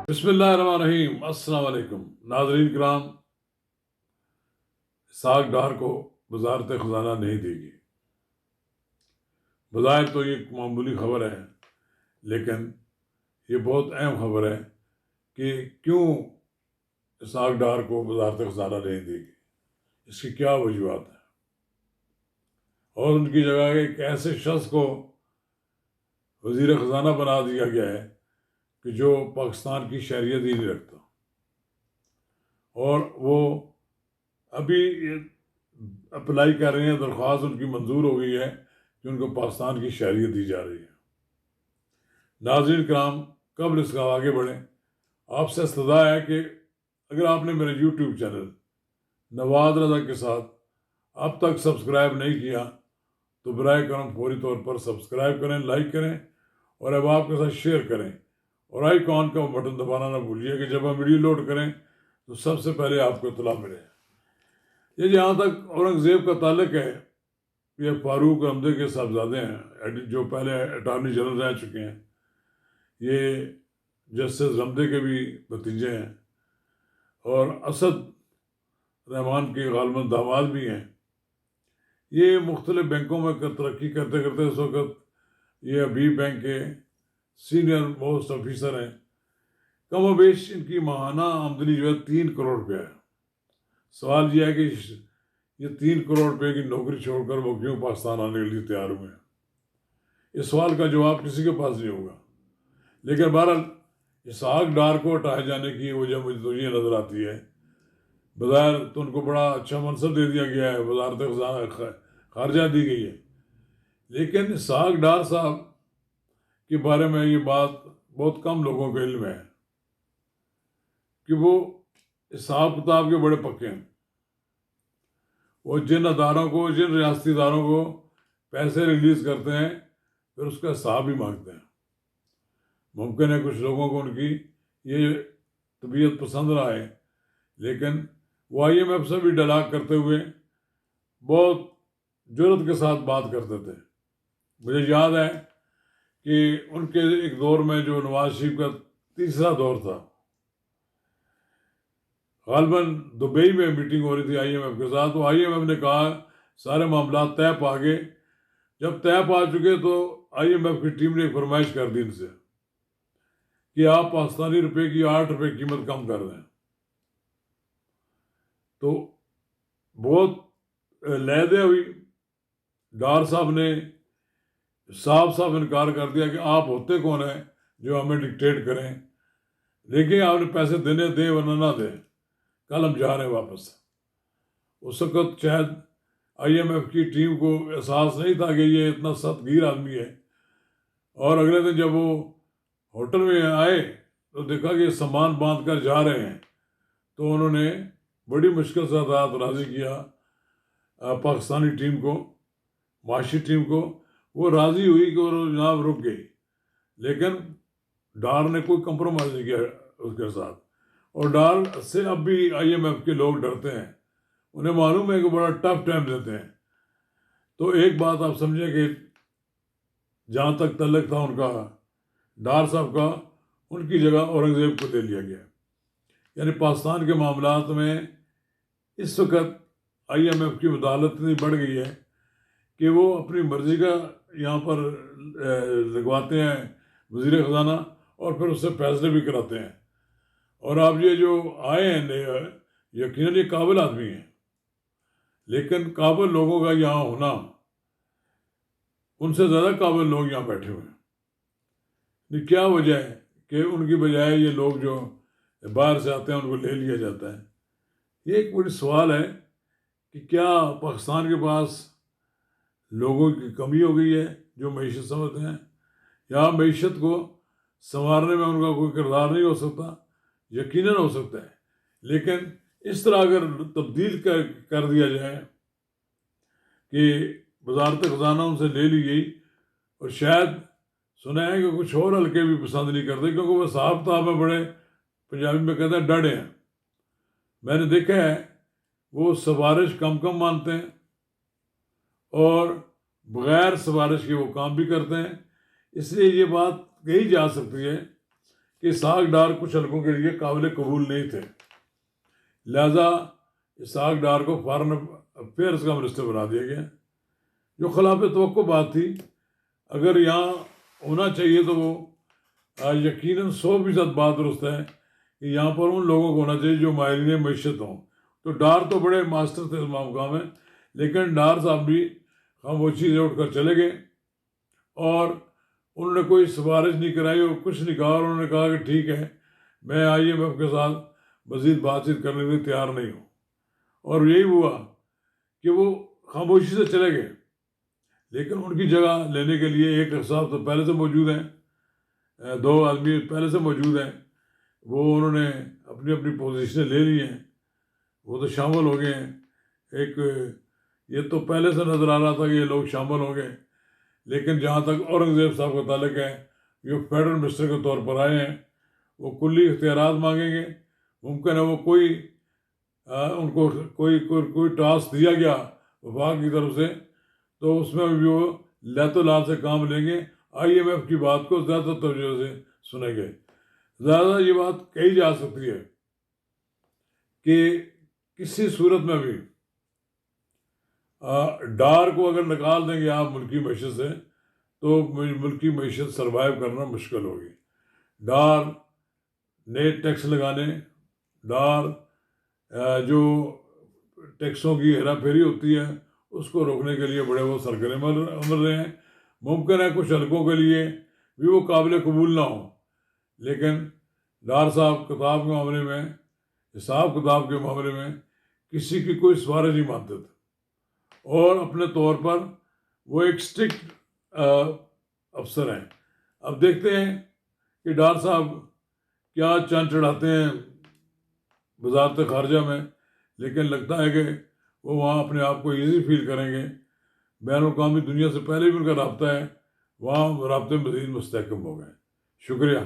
بسم اللہ الرحمن الرحیم۔ السلام علیکم ناظرین کرام۔ اسحق ڈار کو وزارت خزانہ نہیں دے گی۔ بظاہر تو یہ معمولی خبر ہے، لیکن یہ بہت اہم خبر ہے کہ کیوں اسحق ڈار کو وزارت خزانہ نہیں دے گی، اس کی کیا وجوہات ہیں، اور ان کی جگہ ایک ایسے شخص کو وزیر خزانہ بنا دیا گیا ہے کہ جو پاکستان کی شہریت ہی نہیں رکھتا، اور وہ ابھی اپلائی کر رہے ہیں، درخواست ان کی منظور ہو گئی ہے کہ ان کو پاکستان کی شہریت دی جا رہی ہے۔ ناظرین کرام، قبل اس کا آگے بڑھیں، آپ سے استدعا ہے کہ اگر آپ نے میرے یوٹیوب چینل نواز رضا کے ساتھ اب تک سبسکرائب نہیں کیا تو برائے کرم فوری طور پر سبسکرائب کریں، لائک کریں، اور اب آپ کے ساتھ شیئر کریں، اور آئیکن کا بٹن دبانا نہ بھولیے کہ جب ہم ویڈیو لوڈ کریں تو سب سے پہلے آپ کو اطلاع ملے۔ یہ جہاں تک اورنگزیب کا تعلق ہے، یہ فاروق حمزے کے صاحبزادے ہیں جو پہلے اٹارنی جنرل رہ چکے ہیں، یہ جسٹس حمزے کے بھی بھتیجے ہیں، اور اسد رحمان کے غالباً داماد بھی ہیں۔ یہ مختلف بینکوں میں ترقی کرتے کرتے اس وقت یہ ابھی بینک کے سینئر موسٹ آفیسر ہیں۔ کم و بیش ان کی ماہانہ آمدنی جو ہے 3 کروڑ روپیہ ہے۔ سوال یہ ہے کہ یہ 3 کروڑ روپے کی نوکری چھوڑ کر وہ کیوں پاکستان آنے کے لیے تیار ہوئے ہیں؟ اس سوال کا جواب کسی کے پاس نہیں ہوگا، لیکن بہرحال اسحق ڈار کو ہٹائے جانے کی وجہ مجھے تو یہ نظر آتی ہے، بظاہر تو ان کو بڑا اچھا منصب دے دیا گیا ہے، وزارت خزانہ خارجہ دی گئی ہے، لیکن اسحق ڈار صاحب کے بارے میں یہ بات بہت کم لوگوں کو علم ہے کہ وہ حساب کتاب کے بڑے پکے ہیں۔ وہ جن اداروں کو، جن ریاستی اداروں کو پیسے ریلیز کرتے ہیں، پھر اس کا حساب ہی مانگتے ہیں۔ ممکن ہے کچھ لوگوں کو ان کی یہ طبیعت پسند نہ آئے، لیکن وہ آئی ایم ایف سے بھی ڈائلاگ کرتے ہوئے بہت جرأت کے ساتھ بات کرتے تھے۔ مجھے یاد ہے کہ ان کے ایک دور میں جو نواز شریف کا تیسرا دور تھا، غالباً دبئی میں میٹنگ ہو رہی تھی آئی ایم ایف کے ساتھ، تو آئی ایم ایف نے کہا سارے معاملات طے پا گئے۔ جب طے پا چکے تو آئی ایم ایف کی ٹیم نے ایک فرمائش کر دی ان سے کہ آپ پاکستانی روپے کی 8 روپے قیمت کم کر دیں۔ تو بہت لیدے ہوئی، ڈار صاحب نے صاف انکار کر دیا کہ آپ ہوتے کون ہیں جو ہمیں ڈکٹیٹ کریں، دیکھیں آپ نے پیسے دینے دیں ورنہ نہ دیں، کل ہم جا رہے ہیں واپس۔ اس وقت شاید آئی ایم ایف کی ٹیم کو احساس نہیں تھا کہ یہ اتنا سخت گیر آدمی ہے، اور اگلے دن جب وہ ہوٹل میں آئے تو دیکھا کہ سامان باندھ کر جا رہے ہیں، تو انہوں نے بڑی مشکل سے راضی کیا پاکستانی ٹیم کو، معاشی ٹیم کو۔ وہ راضی ہوئی کہ وہ جناب رک گئی، لیکن ڈار نے کوئی کمپرومائز نہیں کیا اس کے ساتھ، اور ڈار سے اب بھی آئی ایم ایف کے لوگ ڈرتے ہیں، انہیں معلوم ہے کہ بڑا ٹف ٹائم دیتے ہیں۔ تو ایک بات آپ سمجھیں کہ جہاں تک تعلق تھا ان کا، ڈار صاحب کا، ان کی جگہ اورنگزیب کو دے لیا گیا۔ یعنی پاکستان کے معاملات میں اس وقت آئی ایم ایف کی مداخلت اتنی بڑھ گئی ہے کہ وہ اپنی مرضی کا یہاں پر لگواتے ہیں وزیر خزانہ، اور پھر اس سے فیصلے بھی کراتے ہیں۔ اور آپ یہ جو آئے ہیں یقیناً یہ قابل آدمی ہیں، لیکن قابل لوگوں کا یہاں ہونا، ان سے زیادہ قابل لوگ یہاں بیٹھے ہوئے ہیں۔ کیا وجہ ہے کہ ان کی بجائے یہ لوگ جو باہر سے آتے ہیں ان کو لے لیا جاتا ہے؟ یہ ایک بڑی سوال ہے کہ کیا پاکستان کے پاس لوگوں کی کمی ہو گئی ہے جو معیشت سمجھتے ہیں، یا معیشت کو سنوارنے میں ان کا کوئی کردار نہیں ہو سکتا؟ یقیناً ہو سکتا ہے، لیکن اس طرح اگر تبدیل کر دیا جائے کہ وزارت خزانہ ان سے لے لی گئی، اور شاید سنا ہے کہ کچھ اور حلقے بھی پسند نہیں کرتے، کیونکہ وہ صاحب میں بڑے پنجابی میں کہتے ہیں ڈڑے ہیں۔ میں نے دیکھا ہے وہ سفارش کم مانتے ہیں، اور بغیر سفارش کے وہ کام بھی کرتے ہیں۔ اس لیے یہ بات کہی جا سکتی ہے کہ اسحاق ڈار کچھ حلقوں کے لیے قابل قبول نہیں تھے، لہذا اسحاق ڈار کو فارن افیئرس کا منسٹر بنا دیا گیا، جو خلاف توقع بات تھی۔ اگر یہاں ہونا چاہیے تو وہ یقیناً 100% بات درست ہے کہ یہاں پر ان لوگوں کو ہونا چاہیے جو ماہرین معیشت ہوں۔ تو ڈار تو بڑے ماسٹر تھے اس مقام میں، لیکن ڈار صاحب بھی خاموشی سے اٹھ کر چلے گئے اور انہوں نے کوئی سفارش نہیں کرائی اور کچھ نہیں کہا، اور انہوں نے کہا کہ ٹھیک ہے، میں IMF کے ساتھ مزید بات چیت کرنے کے لیے تیار نہیں ہوں۔ اور یہی ہوا کہ وہ خاموشی سے چلے گئے، لیکن ان کی جگہ لینے کے لیے ایک صاحب تو پہلے سے موجود ہیں، 2 آدمی پہلے سے موجود ہیں، وہ انہوں نے اپنی اپنی پوزیشنیں لے لی ہیں، وہ تو شامل ہو گئے ہیں۔ ایک یہ تو پہلے سے نظر آ رہا تھا کہ یہ لوگ شامل ہوں گے، لیکن جہاں تک اورنگزیب صاحب کا تعلق ہے، جو فیڈرل منسٹر کے طور پر آئے ہیں، وہ کلی اختیارات مانگیں گے۔ ممکن ہے وہ ان کو کوئی ٹاسک دیا گیا وفاق کی طرف سے، تو اس میں بھی وہ لیت و لال سے کام لیں گے، IMF کی بات کو زیادہ توجہ سے سنیں گے۔ زیادہ یہ بات کہی جا سکتی ہے کہ کسی صورت میں بھی ڈار کو اگر نکال دیں گے آپ ملکی معیشت سے، تو ملکی معیشت سروائیو کرنا مشکل ہوگی۔ ڈار نئے ٹیکس لگانے، ڈار جو ٹیکسوں کی ہیرا پھیری ہوتی ہے اس کو روکنے کے لیے بڑے وہ سرگرم عمل رہے ہیں۔ ممکن ہے کچھ حلقوں کے لیے بھی وہ قابل قبول نہ ہوں، لیکن ڈار صاحب کتاب کے معاملے میں، حساب کتاب کے معاملے میں کسی کی کوئی سفارش نہیں مانتے تھے، اور اپنے طور پر وہ ایک اسٹرکٹ افسر ہیں۔ اب دیکھتے ہیں کہ ڈار صاحب کیا چاند چڑھاتے ہیں وزارت خارجہ میں، لیکن لگتا ہے کہ وہ وہاں اپنے آپ کو ایزی فیل کریں گے۔ بین الاقوامی دنیا سے پہلے بھی ان کا رابطہ ہے، وہاں رابطے مزید مستحکم ہو گئے۔ شکریہ۔